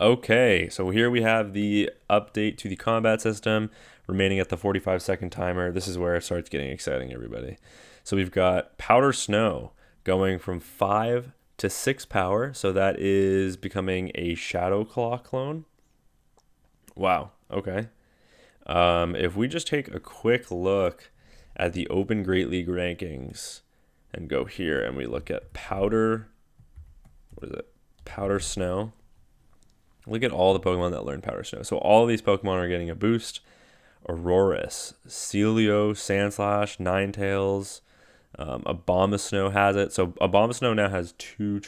Okay, so here we have the update to the combat system remaining at the 45-second timer. This is where it starts getting exciting, everybody. So we've got Powder Snow going from 5 to 6 power. So that is becoming a Shadow Claw clone. Wow, okay. If we just take a quick look at the Open Great League rankings and go here and we look at Powder Snow. Look at all the Pokemon that learn Powder Snow. So all of these Pokemon are getting a boost. Aurorus, Celio, Sandslash, Ninetales, Abomasnow has it. So Abomasnow now has two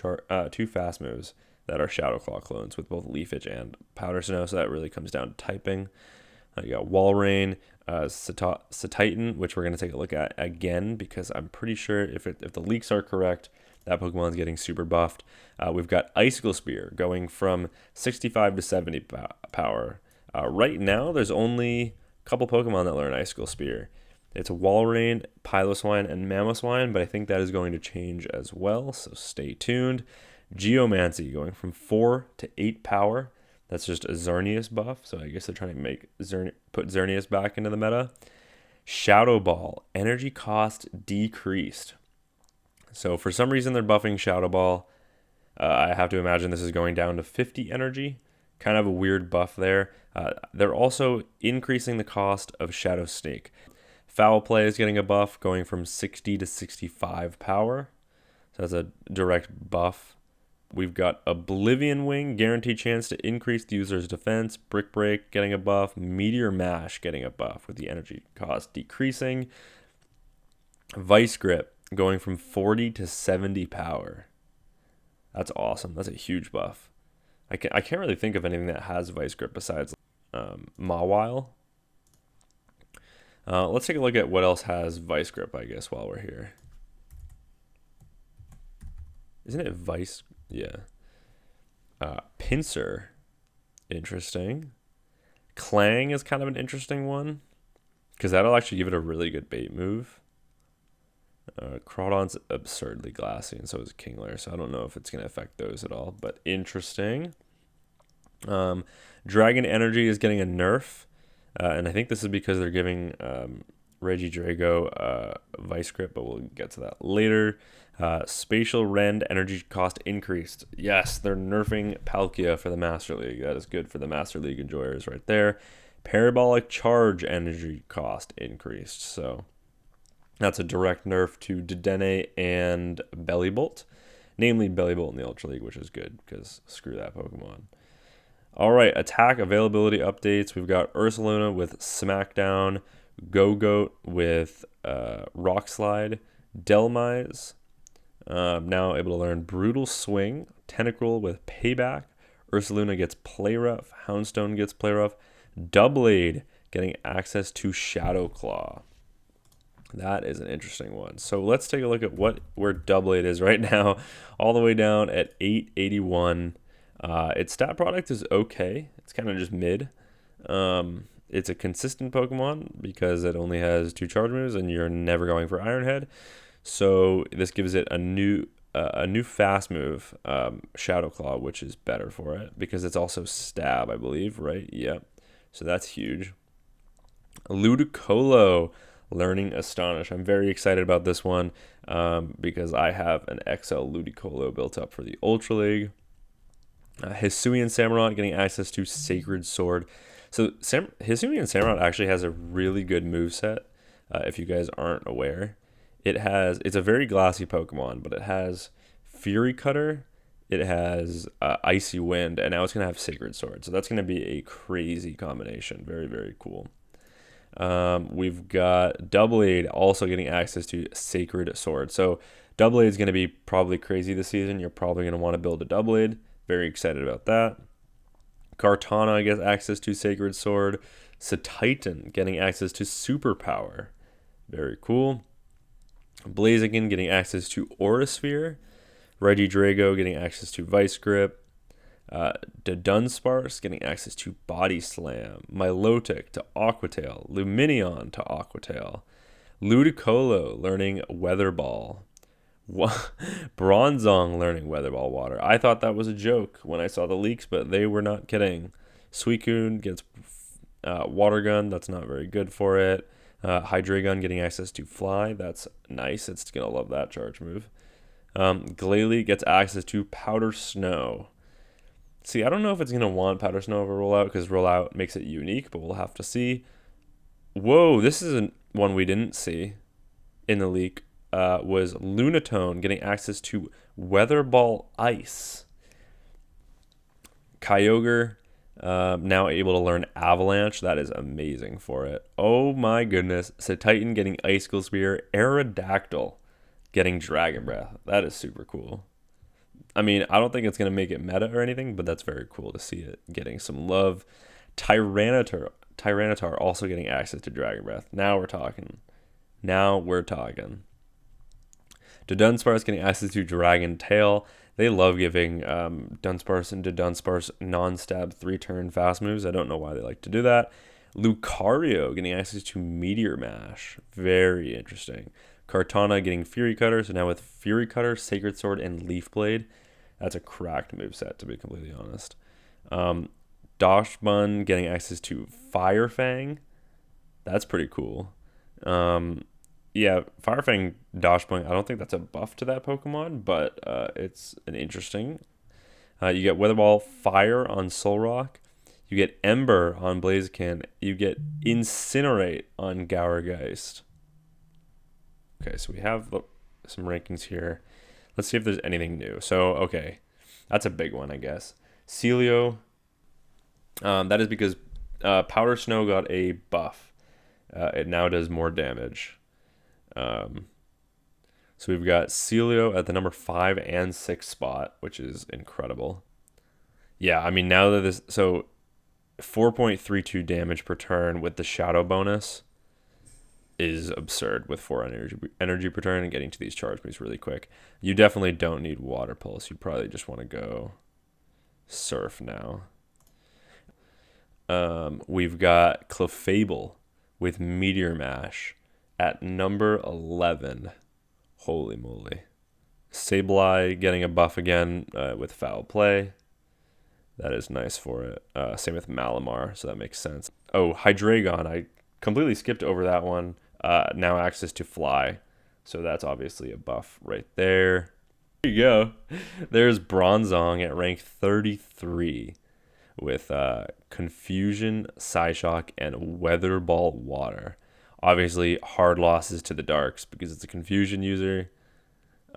fast moves that are Shadow Claw clones with both Leafage and Powder Snow. So that really comes down to typing. You got Walrein, Cetitan, which we're going to take a look at again because I'm pretty sure if the leaks are correct, that Pokemon's getting super buffed. We've got Icicle Spear going from 65 to 70 power. Right now, there's only a couple Pokemon that learn Icicle Spear. It's Walrein, Piloswine, and Mamoswine, but I think that is going to change as well, so stay tuned. Geomancy going from 4 to 8 power. That's just a Xerneas buff, so I guess they're trying to put Xerneas back into the meta. Shadow Ball, energy cost decreased. So for some reason they're buffing Shadow Ball. I have to imagine this is going down to 50 energy. Kind of a weird buff there. They're also increasing the cost of Shadow Snake. Foul Play is getting a buff going from 60 to 65 power. So that's a direct buff. We've got Oblivion Wing, guaranteed chance to increase the user's defense. Brick Break getting a buff. Meteor Mash getting a buff with the energy cost decreasing. Vice Grip going from 40 to 70 power. That's awesome. That's a huge buff. I can't really think of anything that has Vice Grip besides Mawile. Let's take a look at what else has Vice Grip, I guess, while we're here. Isn't it Vice? Yeah. Pinsir. Interesting. Clang is kind of an interesting one because that'll actually give it a really good bait move. Crawdon's absurdly glassy, and so is Kingler, so I don't know if it's going to affect those at all, but interesting. Dragon Energy is getting a nerf, and I think this is because they're giving Regidrago Vice Grip, but we'll get to that later. Spatial Rend energy cost increased. Yes, they're nerfing Palkia for the Master League. That is good for the Master League enjoyers right there. Parabolic Charge energy cost increased, so that's a direct nerf to Dedenne and Bellibolt. Namely Bellibolt in the Ultra League, which is good because screw that Pokemon. All right, attack availability updates. We've got Ursaluna with Smackdown, Go-Goat with Rock Slide, Delmise now able to learn Brutal Swing, Tentacruel with Payback, Ursaluna gets Play Rough, Houndstone gets Play Rough, Doublade getting access to Shadow Claw. That is an interesting one. So let's take a look at where Doublade is right now, all the way down at 881. Its stat product is okay. It's kind of just mid. It's a consistent Pokemon because it only has 2 charge moves, and you're never going for Iron Head. So this gives it a new fast move, Shadow Claw, which is better for it because it's also Stab, I believe, right? Yep. So that's huge. Ludicolo learning Astonish. I'm very excited about this one because I have an XL Ludicolo built up for the Ultra League. Hisuian Samurott getting access to Sacred Sword. So Hisuian Samurott actually has a really good moveset, if you guys aren't aware. It's a very glassy Pokemon, but it has Fury Cutter, it has Icy Wind, and now it's going to have Sacred Sword. So that's going to be a crazy combination. Very, very cool. We've got Doublade also getting access to Sacred Sword. So Doublade is going to be probably crazy this season. You're probably going to want to build a Doublade. Very excited about that. Kartana gets access to Sacred Sword. Cetitan getting access to Superpower. Very cool. Blaziken getting access to Aura Sphere. Regidrago getting access to Vice Grip. Dunsparce getting access to Body Slam. Milotic to Aquatail. Lumineon to Aquatail. Ludicolo learning Weather Ball. Bronzong learning Weather Ball Water. I thought that was a joke when I saw the leaks, but they were not kidding. Suicune gets Water Gun. That's not very good for it. Hydreigon getting access to Fly. That's nice. It's going to love that charge move. Glalie gets access to Powder Snow. See, I don't know if it's going to want Powder Snow over Rollout because Rollout makes it unique, but we'll have to see. Whoa, this is one we didn't see in the leak. Was Lunatone getting access to Weather Ball Ice. Kyogre now able to learn Avalanche. That is amazing for it. Oh my goodness. Titan getting Icicle Spear. Aerodactyl getting Dragon Breath. That is super cool. I mean, I don't think it's going to make it meta or anything, but that's very cool to see it getting some love. Tyranitar also getting access to Dragon Breath. Now we're talking. Dunsparce getting access to Dragon Tail. They love giving Dunsparce and Dunsparce non-stab 3-turn fast moves. I don't know why they like to do that. Lucario getting access to Meteor Mash. Very interesting. Kartana getting Fury Cutter. So now with Fury Cutter, Sacred Sword, and Leaf Blade, that's a cracked moveset, to be completely honest. Dachshund getting access to Fire Fang. That's pretty cool. Yeah, Fire Fang Dachshund, I don't think that's a buff to that Pokemon, but it's an interesting. You get Weather Ball Fire on Solrock. You get Ember on Blaziken. You get Incinerate on Gourgeist. Okay, so we have some rankings here. Let's see if there's anything new. So, okay, that's a big one, I guess. Celio, that is because Powder Snow got a buff. It now does more damage. So we've got Celio at the number 5 and 6 spot, which is incredible. Yeah, I mean, now that this... So, 4.32 damage per turn with the Shadow bonus is absurd with 4 energy per turn and getting to these charge moves really quick. You definitely don't need Water Pulse. You probably just want to go Surf now. We've got Clefable with Meteor Mash at number 11. Holy moly. Sableye getting a buff again with Foul Play. That is nice for it. Same with Malamar, so that makes sense. Oh, Hydreigon. I completely skipped over that one. Now access to Fly. So that's obviously a buff right there. There you go. There's Bronzong at rank 33 with Confusion, Psyshock, and Weather Ball Water. Obviously, hard losses to the Darks because it's a Confusion user.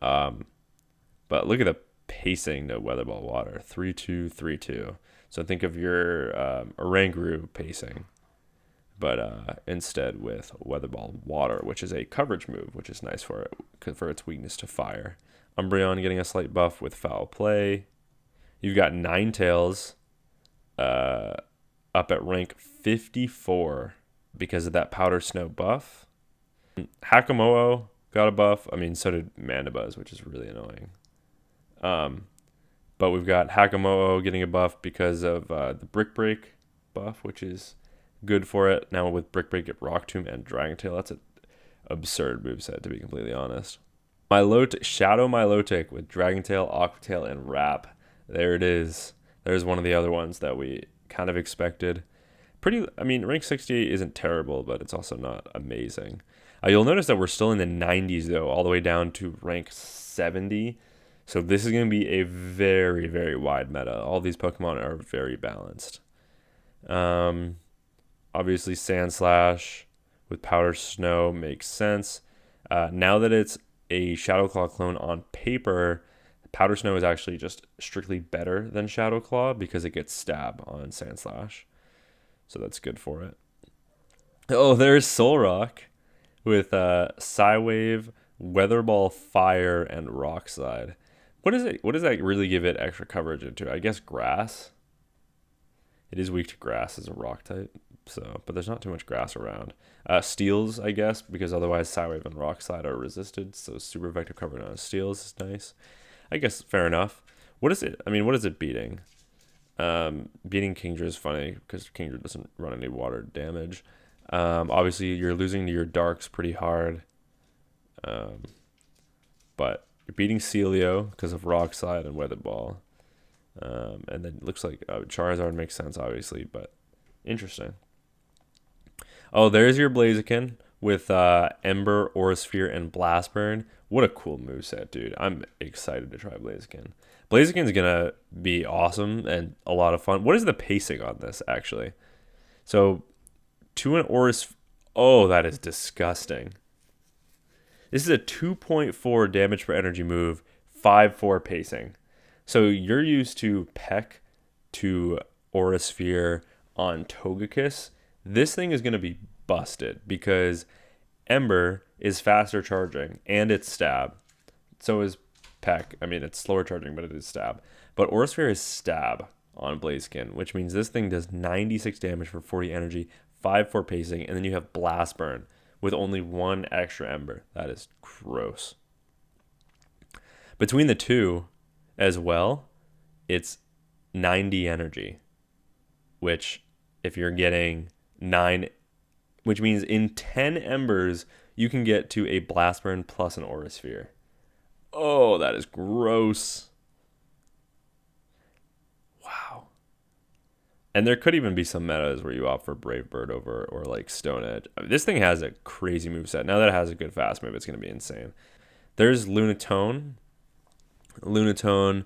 But look at the pacing to Weather Ball Water. 3-2, 3-2. So think of your Oranguru pacing. But instead with Weather Ball Water, which is a coverage move, which is nice for it, for its weakness to fire. Umbreon getting a slight buff with Foul Play. You've got Ninetales up at rank 54 because of that Powder Snow buff. Hakamo got a buff. I mean, so did Mandibuzz, which is really annoying. But we've got Hakamo getting a buff because of the Brick Break buff, which is good for it. Now with Brick Break, get Rock Tomb and Dragon Tail. That's an absurd moveset, to be completely honest. Shadow Milotic with Dragon Tail, Aqua Tail, and Wrap. There it is. There's one of the other ones that we kind of expected. I mean, rank 68 isn't terrible, but it's also not amazing. You'll notice that we're still in the 90s, though, all the way down to rank 70. So this is going to be a very, very wide meta. All these Pokemon are very balanced. Obviously, Sandslash with Powder Snow makes sense. Now that it's a Shadow Claw clone on paper, Powder Snow is actually just strictly better than Shadow Claw because it gets Stab on Sandslash. So that's good for it. Oh, there's Solrock with Psywave, Weather Ball Fire, and Rock Slide. What is it? What does that really give it extra coverage into? I guess Grass. It is weak to Grass as a rock type, so but there's not too much grass around. Steals, I guess, because otherwise Psywave and Rock Slide are resisted, so super effective coverage on Steals is nice. I guess fair enough. What is it? I mean, what is it beating? Beating Kingdra is funny because Kingdra doesn't run any water damage. Obviously, you're losing to your Darks pretty hard. But You're beating Celio because of Rock Slide and Weather Ball. And then it looks like Charizard makes sense, obviously, but interesting. Oh, there's your Blaziken with Ember, Aura Sphere, and Blast Burn. What a cool moveset, dude. I'm excited to try Blaziken. Blaziken's going to be awesome and a lot of fun. What is the pacing on this, actually? So, 2 and Aura Sphere. Oh, that is disgusting. This is a 2.4 damage per energy move, 5-4 pacing. So you're used to Peck to Aura Sphere on Togekiss. This thing is going to be busted because Ember is faster charging and it's stab. So is Peck. I mean, it's slower charging, but it is stab. But Aura Sphere is stab on Blaziken, which means this thing does 96 damage for 40 energy, 5-4 pacing, and then you have Blast Burn with only 1 extra Ember. That is gross. Between the two as well, it's 90 energy, which if you're getting 9, which means in 10 Embers, you can get to a Blast Burn plus an Aura Sphere. Oh, that is gross. Wow. And there could even be some metas where you opt for Brave Bird over or like Stone Edge. I mean, this thing has a crazy moveset. Now that it has a good fast move, it's going to be insane. There's Lunatone. Lunatone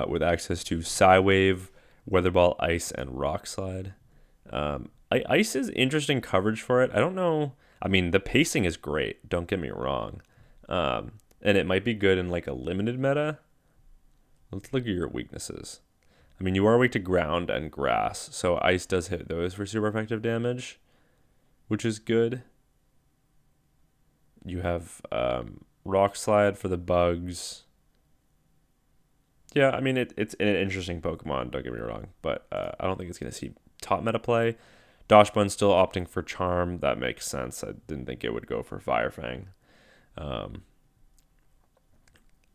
with access to Psywave, Weather Ball, Ice, and Rock Slide. Ice is interesting coverage for it. I don't know. I mean, the pacing is great. Don't get me wrong. And it might be good in like a limited meta. Let's look at your weaknesses. I mean, you are weak to ground and grass, so Ice does hit those for super effective damage, which is good. You have Rock Slide for the bugs. Yeah, I mean, it's an interesting Pokemon, don't get me wrong, but I don't think it's going to see top meta play. Dachshund's still opting for Charm. That makes sense. I didn't think it would go for Fire Fang.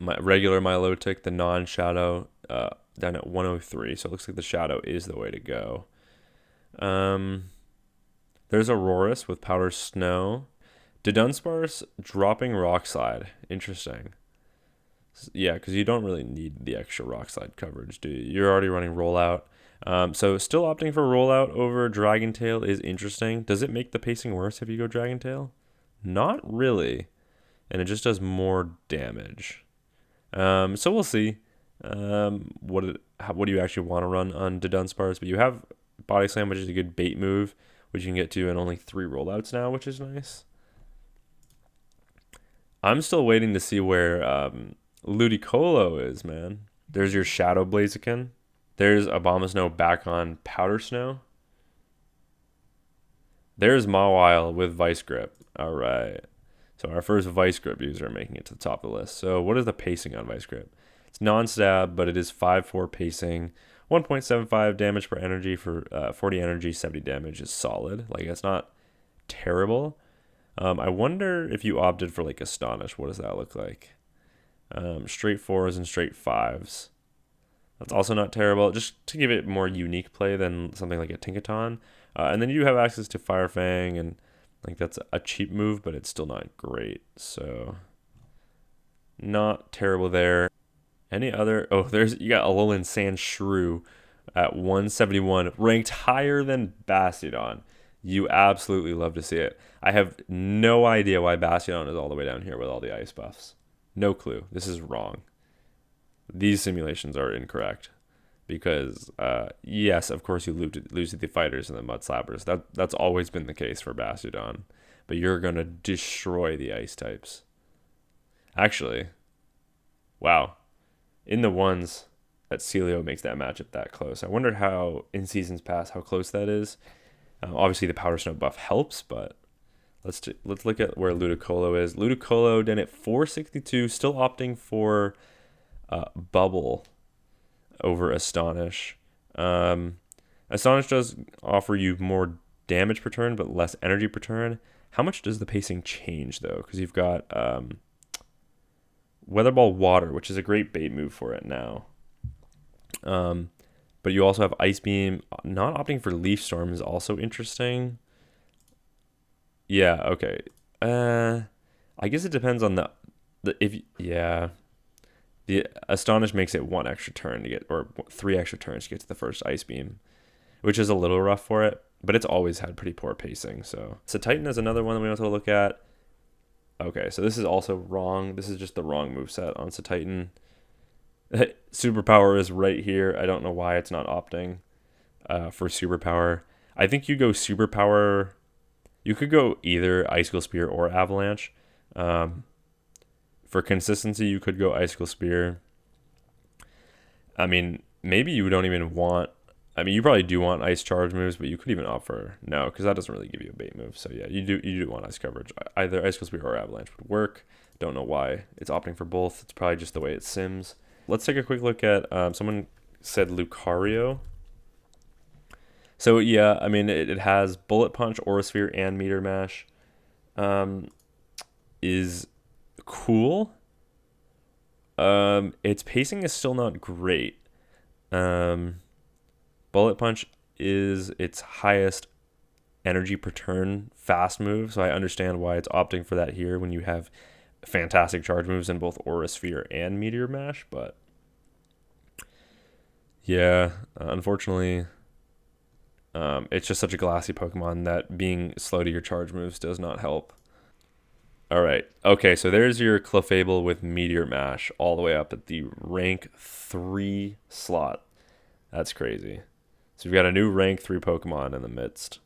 My regular Milotic, the non-Shadow, down at 103, so it looks like the Shadow is the way to go. There's Aurorus with Powder Snow. Dunsparce dropping Rock Slide. Interesting. Yeah, because you don't really need the extra Rock Slide coverage, do you? You're already running Rollout. So still opting for Rollout over Dragon Tail is interesting. Does it make the pacing worse if you go Dragon Tail? Not really. And it just does more damage. So we'll see. What do you actually want to run on Dunsparce? But you have Body Slam, which is a good bait move, which you can get to in only 3 rollouts now, which is nice. I'm still waiting to see where Ludicolo is, man. There's your Shadow Blaziken. There's Abomasnow back on Powder Snow. There's Mawile with Vice Grip. All right. So our first Vice Grip user making it to the top of the list. So what is the pacing on Vice Grip? It's non-stab, but it is 5-4 pacing. 1.75 damage per energy for 40 energy, 70 damage is solid. Like, it's not terrible. I wonder if you opted for, like, Astonish. What does that look like? Straight 4s and straight 5s. That's also not terrible, just to give it more unique play than something like a Tinkaton. And then you have access to Fire Fang, and like that's a cheap move, but it's still not great. So not terrible there. Any other? Oh, you got Alolan Sandshrew at 171, ranked higher than Bastiodon. You absolutely love to see it. I have no idea why Bastiodon is all the way down here with all the ice buffs. No clue. This is wrong. These simulations are incorrect because, yes, of course you lose to the fighters and the mud slappers. That's always been the case for Bastiodon, but you're going to destroy the ice types. Actually, wow. In the ones that Celio makes that matchup that close. I wonder how, in seasons past, how close that is. Obviously, the Powder Snow buff helps, but let's look at where Ludicolo is. Ludicolo then at 462, still opting for Bubble over Astonish. Astonish does offer you more damage per turn, but less energy per turn. How much does the pacing change, though? Because you've got Weather Ball Water, which is a great bait move for it now. But you also have Ice Beam. Not opting for Leaf Storm is also interesting. Yeah, okay. I guess it depends on yeah. The Astonish makes it 1 extra turn to get, or 3 extra turns to get to the first Ice Beam, which is a little rough for it, but it's always had pretty poor pacing. So Titan is another one that we want to look at. Okay, so this is also wrong. This is just the wrong moveset on Titan. Superpower is right here. I don't know why it's not opting for Superpower. I think you go Superpower. You could go either Icicle Spear or Avalanche. For consistency, you could go Icicle Spear. I mean, maybe you don't even want... I mean, you probably do want Ice Charge moves, but you could even opt for... No, because that doesn't really give you a bait move. So yeah, you do want Ice coverage. Either Icicle Spear or Avalanche would work. Don't know why it's opting for both. It's probably just the way it sims. Let's take a quick look at... someone said Lucario. So yeah, I mean, it has Bullet Punch, Aura Sphere, and Meteor Mash. Is cool. Its pacing is still not great. Bullet Punch is its highest energy per turn fast move, so I understand why it's opting for that here when you have fantastic charge moves in both Aura Sphere and Meteor Mash, but yeah, unfortunately, it's just such a glassy Pokemon that being slow to your charge moves does not help. All right. Okay, so there's your Clefable with Meteor Mash all the way up at the rank 3 slot. That's crazy. So we've got a new rank 3 Pokemon in the midst.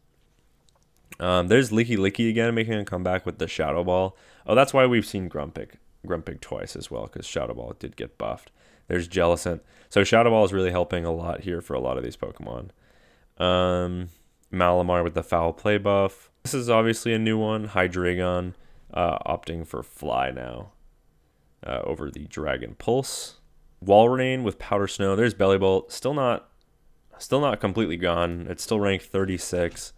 There's Licky Licky again, making a comeback with the Shadow Ball. Oh, that's why we've seen Grumpig twice as well, because Shadow Ball did get buffed. There's Jellicent. So Shadow Ball is really helping a lot here for a lot of these Pokemon. Malamar with the Foul Play buff. This is obviously a new one. Hydreigon. Opting for Fly now over the Dragon Pulse. Walrein with Powder Snow. There's Bellibolt. Still not completely gone. It's still ranked 36.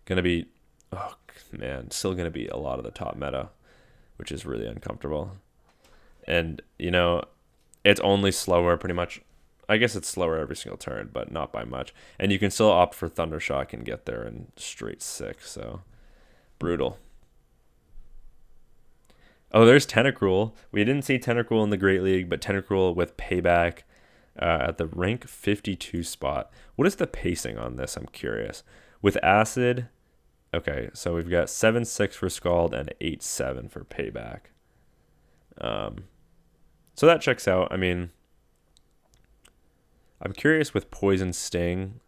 Gonna be, oh man, still gonna be a lot of the top meta, which is really uncomfortable. And you know, it's only slower pretty much. I guess it's slower every single turn, but not by much. And you can still opt for Thundershock and get there in straight 6. So brutal. Oh, there's Tentacruel. We didn't see Tentacruel in the Great League, but Tentacruel with Payback at the rank 52 spot. What is the pacing on this? I'm curious. With Acid, okay, so we've got 7-6 for Scald and 8-7 for Payback. So that checks out. I mean, I'm curious with Poison Sting.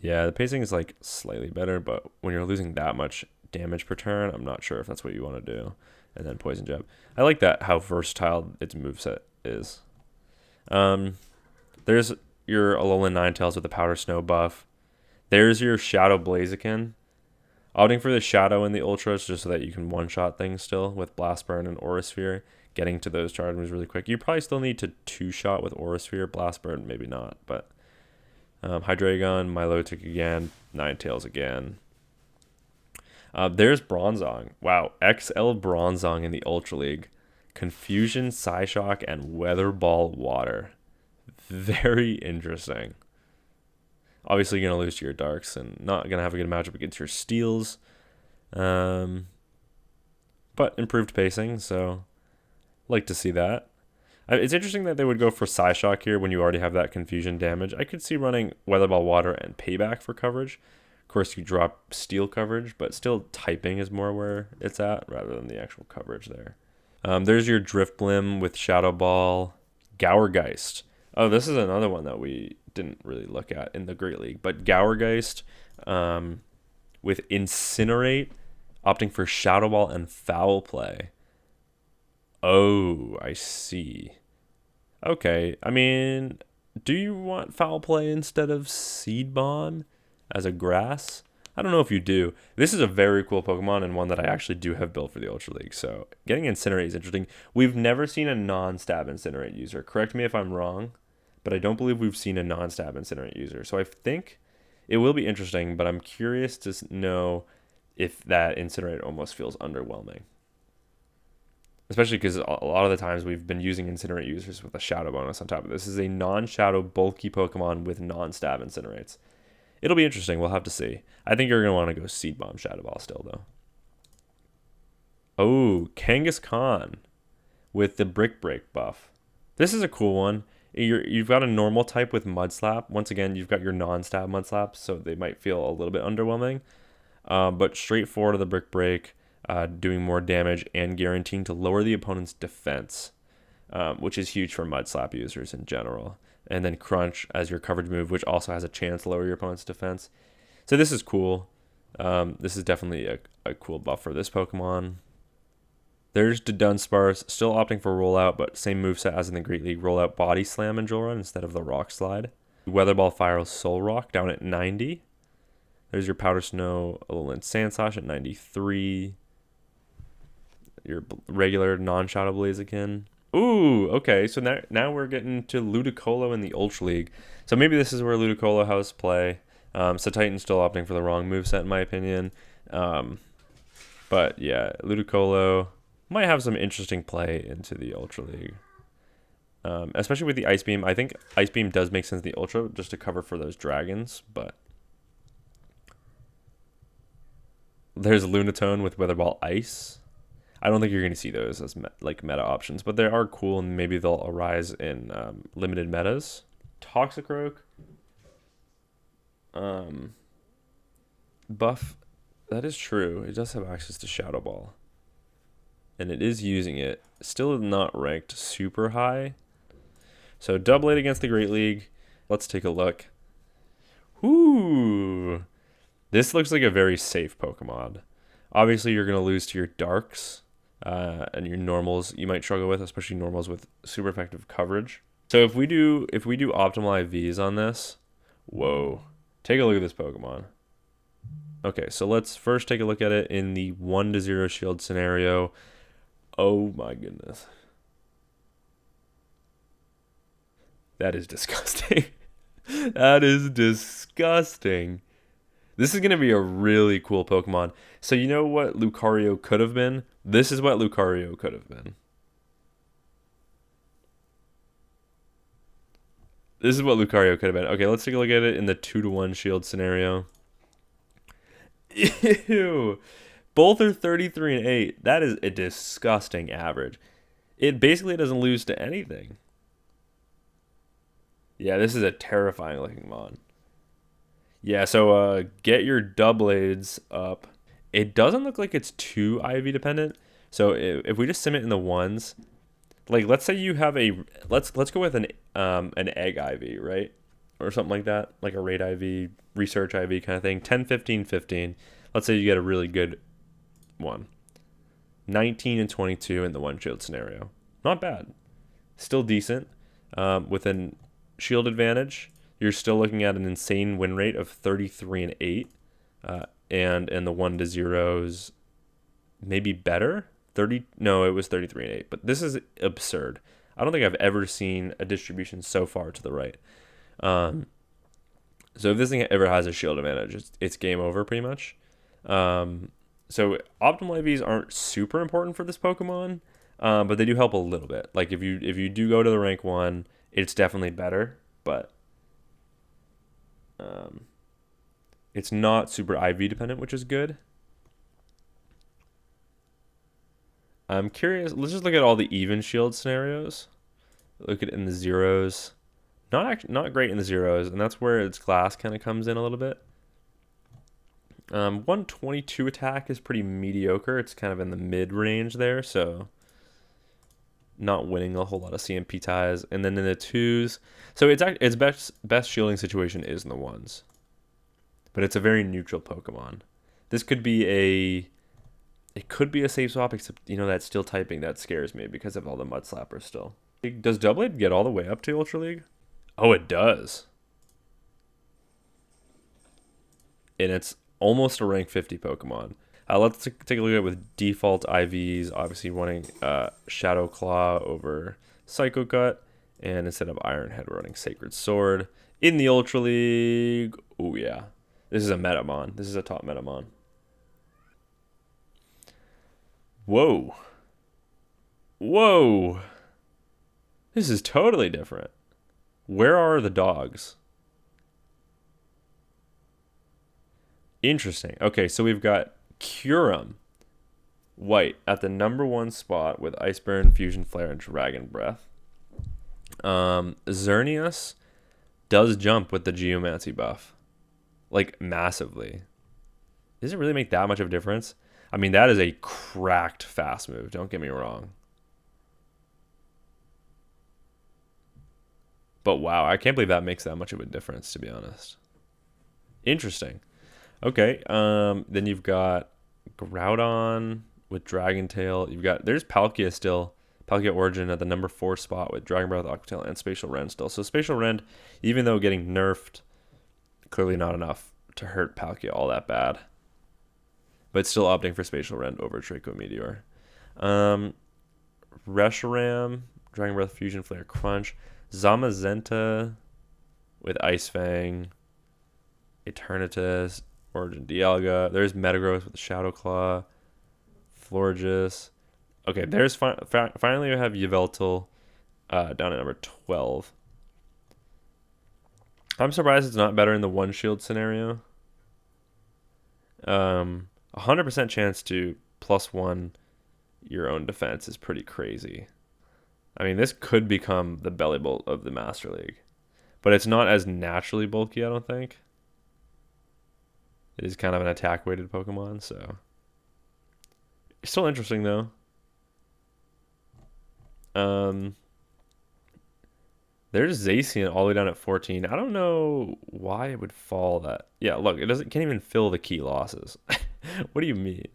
Yeah, the pacing is like slightly better, but when you're losing that much damage per turn, I'm not sure if that's what you want to do. And then Poison Jab. I like that, how versatile its moveset is. There's your Alolan Ninetales with the Powder Snow buff. There's your Shadow Blaziken. Opting for the Shadow in the Ultras just so that you can one-shot things still with Blast Burn and Aura Sphere. Getting to those charge moves really quick. You probably still need to two-shot with Aura Sphere. Blast Burn, maybe not. But Hydreigon, Milotic again, Ninetales again. There's Bronzong. Wow, XL Bronzong in the Ultra League. Confusion, Psyshock, and Weather Ball Water. Very interesting. Obviously, you're going to lose to your Darks and not going to have a good matchup against your Steels. But improved pacing, so like to see that. It's interesting that they would go for Psyshock here when you already have that Confusion damage. I could see running Weather Ball Water and Payback for coverage. Of course, you drop Steel coverage, but still typing is more where it's at rather than the actual coverage there. There's your Drifblim with Shadow Ball. Gourgeist. Oh, this is another one that we didn't really look at in the Great League. But Gourgeist with Incinerate, opting for Shadow Ball and Foul Play. Oh, I see. Okay, I mean, do you want Foul Play instead of Seed Bomb as a grass? I don't know if you do. This is a very cool Pokemon and one that I actually do have built for the Ultra League. So getting Incinerate is interesting. We've never seen a non-stab Incinerate user. Correct me if I'm wrong, but I don't believe we've seen a non-stab Incinerate user. So I think it will be interesting, but I'm curious to know if that Incinerate almost feels underwhelming. Especially because a lot of the times we've been using Incinerate users with a Shadow bonus on top of this. This is a non-Shadow bulky Pokemon with non-stab Incinerates. It'll be interesting. We'll have to see. I think you're going to want to go Seed Bomb Shadow Ball still, though. Oh, Kangaskhan with the Brick Break buff. This is a cool one. You've got a normal type with Mud Slap. Once again, you've got your non-stab Mud Slaps, so they might feel a little bit underwhelming. But straightforward to the Brick Break, doing more damage and guaranteeing to lower the opponent's defense, which is huge for Mud Slap users in general. And then Crunch as your coverage move, which also has a chance to lower your opponent's defense. So this is cool. This is definitely a cool buff for this Pokemon. There's the Dunsparce, still opting for Rollout, but same moveset as in the Great League. Rollout Body Slam and Drill Run instead of the Rock Slide. Weather Ball, Fire, Soul Rock down at 90. There's your Powder Snow, Alolan Sandslash at 93. Your regular non-Shadow Blaziken. Ooh, okay, so now we're getting to Ludicolo in the Ultra League. So maybe this is where Ludicolo has play. So Titan's still opting for the wrong moveset in my opinion. But yeah, Ludicolo might have some interesting play into the Ultra League. Especially with the Ice Beam. I think Ice Beam does make sense in the Ultra just to cover for those dragons, but there's Lunatone with Weather Ball Ice. I don't think you're going to see those as meta options, but they are cool and maybe they'll arise in limited metas. Toxicroak. Buff. That is true. It does have access to Shadow Ball. And it is using it. Still not ranked super high. So Doublade against the Great League. Let's take a look. Ooh. This looks like a very safe Pokemon. Obviously, you're going to lose to your Darks. And your normals you might struggle with, especially normals with super effective coverage. So if we do optimal IVs on this, whoa, take a look at this Pokemon. Okay, so let's first take a look at it in the 1-0 shield scenario. Oh my goodness. That is disgusting. That is disgusting. This is going to be a really cool Pokemon. So you know what Lucario could have been? This is what Lucario could have been. This is what Lucario could have been. Okay, let's take a look at it in the 2-1 shield scenario. Ew. Both are 33 and 8. That is a disgusting average. It basically doesn't lose to anything. Yeah, this is a terrifying looking mon. Yeah, so get your Doublades up. It doesn't look like it's too IV dependent. So if we just sim it in the ones, like let's say you have a let's go with an egg IV, right? Or something like that, like a raid IV, research IV kind of thing. 10, 15, 15. Let's say you get a really good one. 19 and 22 in the one shield scenario. Not bad. Still decent. With an shield advantage, you're still looking at an insane win rate of 33 and 8. And in the 1-0s, maybe better. No, it was 33 and 8. But this is absurd. I don't think I've ever seen a distribution so far to the right. So if this thing ever has a shield advantage, it's game over pretty much. So optimal IVs aren't super important for this Pokemon, but they do help a little bit. Like if you do go to the rank 1, it's definitely better, but it's not super IV dependent, which is good. I'm curious. Let's just look at all the even shield scenarios. Look at it in the zeros. Not great in the zeros, and that's where its glass kind of comes in a little bit. 122 attack is pretty mediocre. It's kind of in the mid range there, so not winning a whole lot of CMP ties. And then in the 2s, so its best shielding situation is in the 1s, but it's a very neutral Pokemon. This could be a safe swap, except that steel typing that scares me because of all the Mud Slappers still. Does Doublade get all the way up to Ultra League? Oh, it does. And it's almost a rank 50 Pokemon. Let's take a look at it with default IVs. Obviously wanting Shadow Claw over Psycho Gut. And instead of Iron Head, we're running Sacred Sword. In the Ultra League, oh yeah. This is a Metamon. This is a top Metamon. Whoa. Whoa. This is totally different. Where are the dogs? Interesting. Okay, so we've got Kyurem White at the #1 spot with Ice Burn, Fusion Flare, and Dragon Breath. Xerneas does jump with the Geomancy buff, like massively. Does it really make that much of a difference? I mean, that is a cracked fast move. Don't get me wrong. But wow, I can't believe that makes that much of a difference, to be honest. Interesting. Okay, then you've got Groudon with Dragon Tail. There's Palkia still. Palkia Origin at the number 4 spot with Dragon Breath, Aqua Tail, and Spatial Rend still. So Spatial Rend, even though getting nerfed, clearly not enough to hurt Palkia all that bad. But still opting for Spatial Rend over Draco Meteor. Reshiram, Dragon Breath, Fusion Flare, Crunch. Zamazenta with Ice Fang. Eternatus, Origin Dialga. There's Metagross with Shadow Claw. Florges. Okay, there's finally we have Yveltal down at number 12. I'm surprised it's not better in the one shield scenario. 100% chance to +1 your own defense is pretty crazy. I mean, this could become the Belly Bolt of the Master League, but it's not as naturally bulky, I don't think. It is kind of an attack-weighted Pokemon, so it's still interesting though. There's Zacian all the way down at 14. I don't know why it would fall that. Yeah, look, can't even fill the key losses. What do you mean?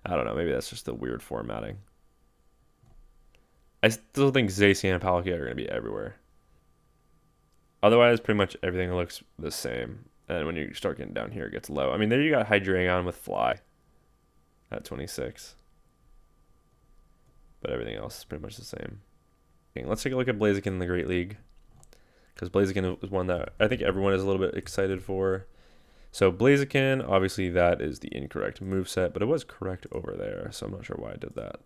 I don't know. Maybe that's just the weird formatting. I still think Zacian and Palkia are going to be everywhere. Otherwise, pretty much everything looks the same. And when you start getting down here, it gets low. I mean, there you got Hydreigon with Fly at 26. But everything else is pretty much the same. Okay, let's take a look at Blaziken in the Great League. Because Blaziken is one that I think everyone is a little bit excited for. So Blaziken, obviously that is the incorrect moveset, but it was correct over there. So I'm not sure why I did that.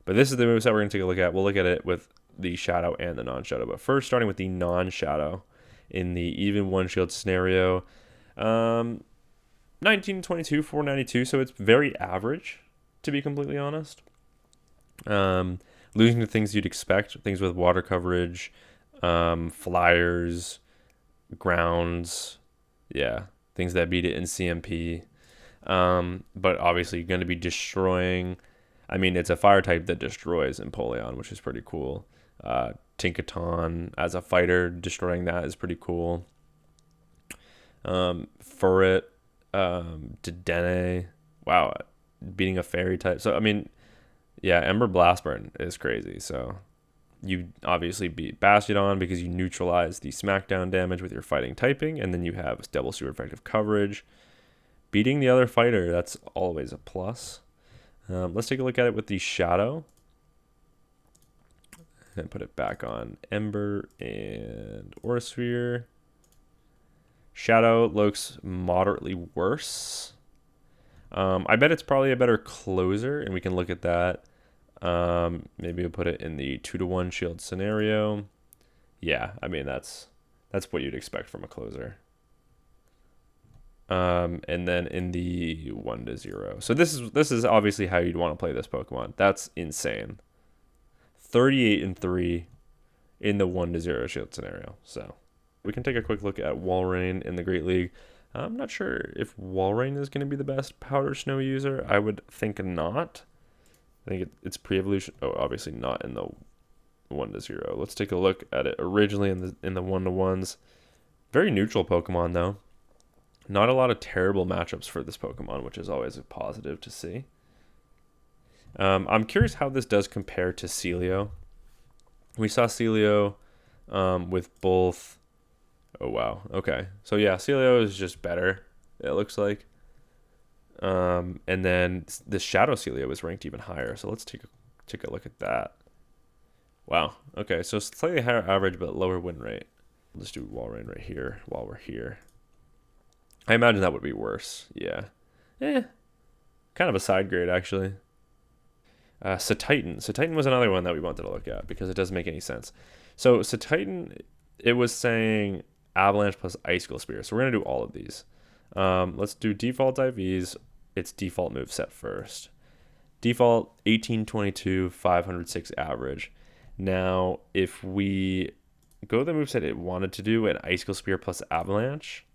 But this is the moveset we're going to take a look at. We'll look at it with the Shadow and the non-Shadow. But first, starting with the non-Shadow in the even one shield scenario. 1922, 492, so it's very average, to be completely honest. Losing to things you'd expect, things with water coverage, flyers, grounds, yeah, things that beat it in CMP. But obviously going to be destroying. I mean, it's a fire type that destroys Empoleon, which is pretty cool. Tinkaton as a fighter, destroying that is pretty cool. Furret, Dedenne, wow, beating a fairy type. So, I mean, yeah, Ember Blastburn is crazy. So, you obviously beat Bastiodon because you neutralize the smackdown damage with your fighting typing, and then you have double super effective coverage. Beating the other fighter, that's always a plus. Let's take a look at it with the Shadow. And put it back on Ember and Aurasphere. Shadow looks moderately worse. I bet it's probably a better closer, and we can look at that. Maybe we'll put it in the 2-to-1 shield scenario. Yeah, I mean that's what you'd expect from a closer. And then in the 1-to-0. So this is obviously how you'd want to play this Pokemon. That's insane. 38-3 in the 1-to-0 shield scenario. So we can take a quick look at Walrein in the Great League. I'm not sure if Walrein is going to be the best Powder Snow user. I would think not. I think it's pre-evolution. Oh, obviously not in the 1-to-0. Let's take a look at it originally in the 1-to-1s. Very neutral Pokemon though. Not a lot of terrible matchups for this Pokemon, which is always a positive to see. I'm curious how this does compare to Celio. We saw Celio with both. Oh, wow. Okay. So, yeah, Celio is just better, it looks like. And then the Shadow Celio was ranked even higher. So let's take a look at that. Wow. Okay, so slightly higher average, but lower win rate. Let's do Walrein right here while we're here. I imagine that would be worse. Yeah. Kind of a side grade, actually. Cetitan. Cetitan was another one that we wanted to look at because it doesn't make any sense. So Cetitan, it was saying Avalanche plus Icicle Spear. So we're going to do all of these. Let's do default IVs. Its default move set first. Default 1822, 506 average. Now, if we go the moveset it wanted to do, an Icicle Spear plus Avalanche,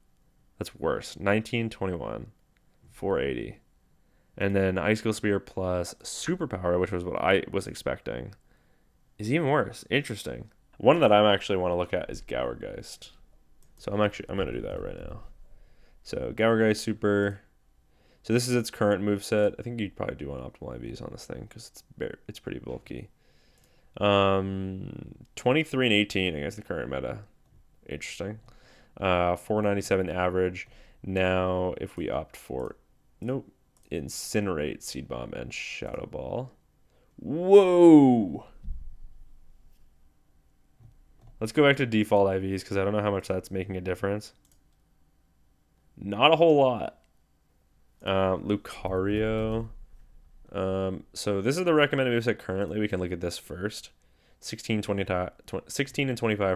that's worse. 1921, 480. And then Icicle Spear plus Superpower, which was what I was expecting, is even worse. Interesting. One that I actually want to look at is Gourgeist. So I'm gonna do that right now. So Gourgeist Super. So this is its current moveset. I think you'd probably do want optimal IVs on this thing because it's pretty bulky. 23 and 18 against the current meta. Interesting. 497 average. Now if we opt for Incinerate, Seed Bomb, and Shadow Ball. Whoa! Let's go back to default IVs because I don't know how much that's making a difference. Not a whole lot. Lucario. So this is the recommended moveset currently. We can look at this first. 16 and 25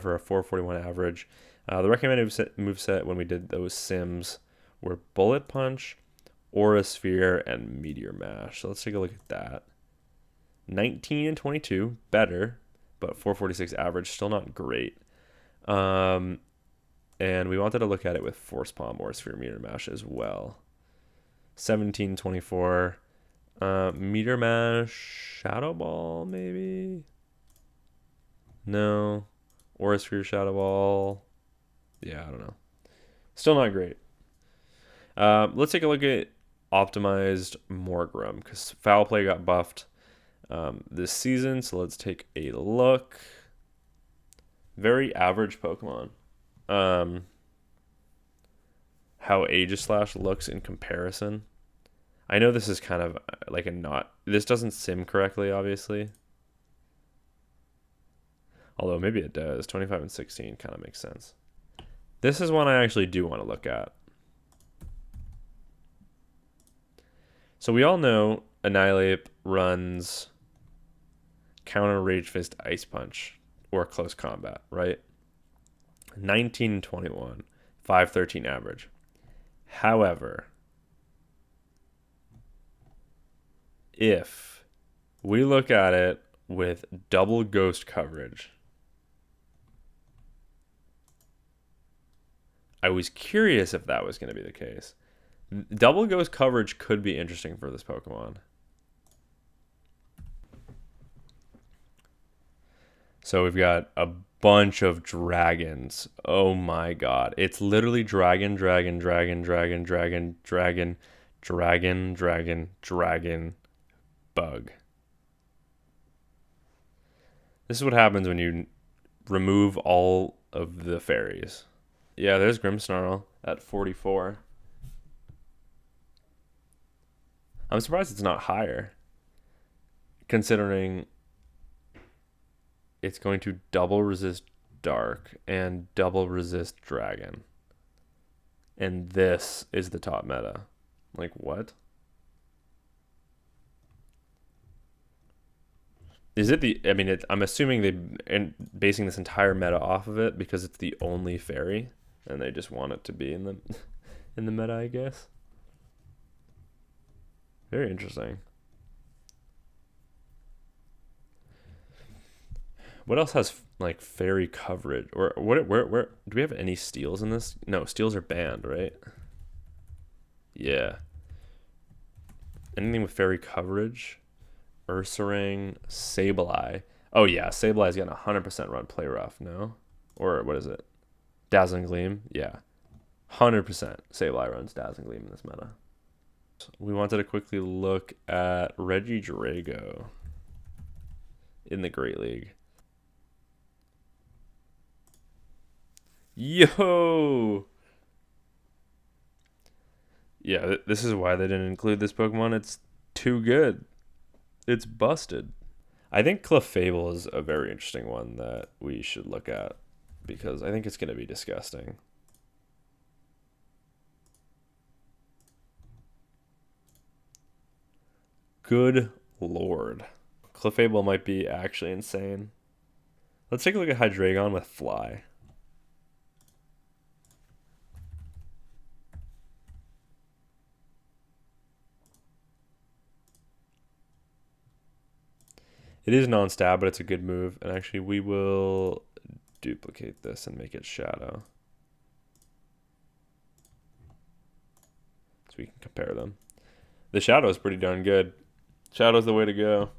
for a 441 average. The recommended moveset when we did those sims were Bullet Punch, Aura Sphere, and Meteor Mash. So let's take a look at that. 19 and 22, better, but 446 average, still not great. And we wanted to look at it with Force Palm, Aura Sphere, Meteor Mash as well. 17, 24. Meteor Mash, Shadow Ball, maybe? No. Aura Sphere, Shadow Ball. Yeah, I don't know. Still not great. Let's take a look at optimized Morgrem because Foul Play got buffed this season. So let's take a look. Very average Pokemon. How Aegislash looks in comparison. I know this is kind of like this doesn't sim correctly, obviously. Although maybe it does. 25 and 16 kind of makes sense. This is one I actually do want to look at. So we all know Annihilape runs counter Rage Fist, Ice Punch, or close combat, right? 19 and 21, 513 average. However, if we look at it with double ghost coverage, I was curious if that was going to be the case. Double ghost coverage could be interesting for this Pokemon. So we've got a bunch of dragons. Oh my god. It's literally dragon, dragon, dragon, dragon, dragon, dragon, dragon, dragon, dragon, bug. This is what happens when you remove all of the fairies. Yeah, there's Grimmsnarl at 44. I'm surprised it's not higher, considering it's going to double resist dark and double resist dragon. And this is the top meta. Like, what? Is it the... I mean, I'm assuming they're basing this entire meta off of it because it's the only fairy, and they just want it to be in the, in the meta, I guess. Very interesting. What else has like fairy coverage? Or where do we have any steals in this? No, steals are banned, right? Yeah. Anything with fairy coverage? Ursaring, Sableye. Oh yeah, Sableye's got a 100% run play rough, no? Or what is it? Dazzling Gleam? Yeah. 100% Sableye runs Dazzling Gleam in this meta. We wanted to quickly look at Regidrago in the Great League. Yo! Yeah, this is why they didn't include this Pokemon. It's too good. It's busted. I think Clefable is a very interesting one that we should look at because I think it's going to be disgusting. Good lord. Clefable might be actually insane. Let's take a look at Hydreigon with Fly. It is non-stab, but it's a good move. And actually, we will duplicate this and make it Shadow, so we can compare them. The Shadow is pretty darn good. Shadow's the way to go.